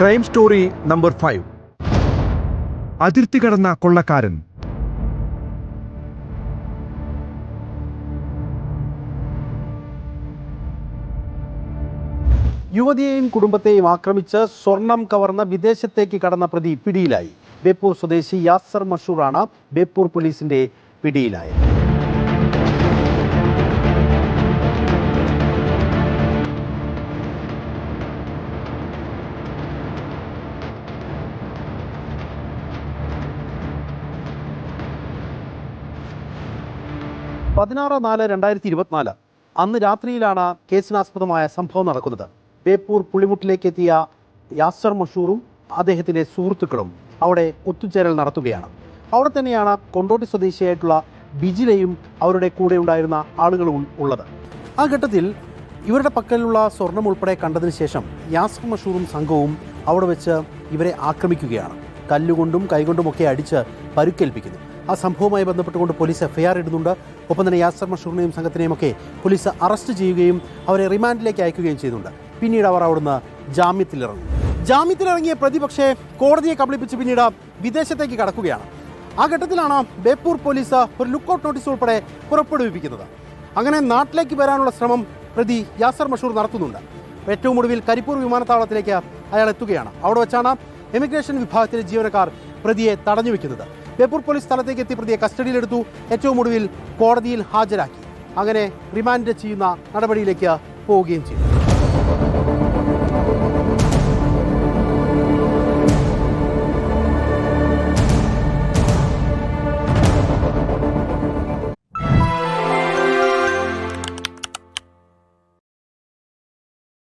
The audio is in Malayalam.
Crime story number 5. അതിർത്തി കടന്ന കൊള്ളക്കാരൻ. യുവതിയെയും കുടുംബത്തെയും ആക്രമിച്ച് സ്വർണം കവർന്ന വിദേശത്തേക്ക് കടന്ന പ്രതി പിടിയിലായി. ബേപ്പൂർ സ്വദേശി യാസർ മഷൂറാണ് ബേപ്പൂർ പോലീസിന്റെ പിടിയിലായത്. പതിനാറ് 4/2024 അന്ന് രാത്രിയിലാണ് കേസിനാസ്പദമായ സംഭവം നടക്കുന്നത്. ബേപ്പൂർ പുളിമുട്ടിലേക്ക് എത്തിയ യാസർ മഷൂറും അദ്ദേഹത്തിൻ്റെ സുഹൃത്തുക്കളും അവിടെ ഒത്തുചേരൽ നടത്തുകയാണ്. അവിടെ തന്നെയാണ് കൊണ്ടോട്ടി സ്വദേശിയായിട്ടുള്ള ബിജിലയും അവരുടെ കൂടെ ഉണ്ടായിരുന്ന ആളുകളും ഉള്ളത്. ആ ഘട്ടത്തിൽ ഇവരുടെ പക്കലുള്ള സ്വർണം ഉൾപ്പെടെ കണ്ടതിന് ശേഷം യാസർ മഷൂറും സംഘവും അവിടെ വെച്ച് ഇവരെ ആക്രമിക്കുകയാണ്. കല്ലുകൊണ്ടും കൈകൊണ്ടുമൊക്കെ അടിച്ച് പരുക്കേൽപ്പിക്കുന്നു. ആ സംഭവവുമായി ബന്ധപ്പെട്ടുകൊണ്ട് പോലീസ് എഫ്ഐആർ ഇടുന്നുണ്ട്. ഒപ്പം തന്നെ യാസർ മഷൂറിനെയും സംഘത്തിനെയും ഒക്കെ പോലീസ് അറസ്റ്റ് ചെയ്യുകയും അവരെ റിമാൻഡിലേക്ക് അയക്കുകയും ചെയ്യുന്നുണ്ട്. പിന്നീട് അവർ അവിടുന്ന് ജാമ്യത്തിലിറങ്ങിയ പ്രതി പക്ഷേ കോടതിയെ കബളിപ്പിച്ച് പിന്നീട് വിദേശത്തേക്ക് കടക്കുകയാണ്. ആ ഘട്ടത്തിലാണ് ബേപ്പൂർ പോലീസ് ഒരു ലുക്കൌട്ട് നോട്ടീസ് ഉൾപ്പെടെ പുറപ്പെടുവിപ്പിക്കുന്നത്. അങ്ങനെ നാട്ടിലേക്ക് വരാനുള്ള ശ്രമം പ്രതി യാസർ മഷൂർ നടത്തുന്നുണ്ട്. ഏറ്റവും ഒടുവിൽ കരിപ്പൂർ വിമാനത്താവളത്തിലേക്ക് അയാൾ എത്തുകയാണ്. അവിടെ വെച്ചാണ് എമിഗ്രേഷൻ വിഭാഗത്തിലെ ജീവനക്കാർ പ്രതിയെ തടഞ്ഞു വെക്കുന്നത്. ബേപ്പൂർ പോലീസ് സ്ഥലത്തേക്ക് എത്തി പ്രതിയെ കസ്റ്റഡിയിലെടുത്തു. ഏറ്റവും ഒടുവിൽ കോടതിയിൽ ഹാജരാക്കി. അങ്ങനെ റിമാൻഡ് ചെയ്യുന്ന നടപടിയിലേക്ക് പോവുകയും ചെയ്തു.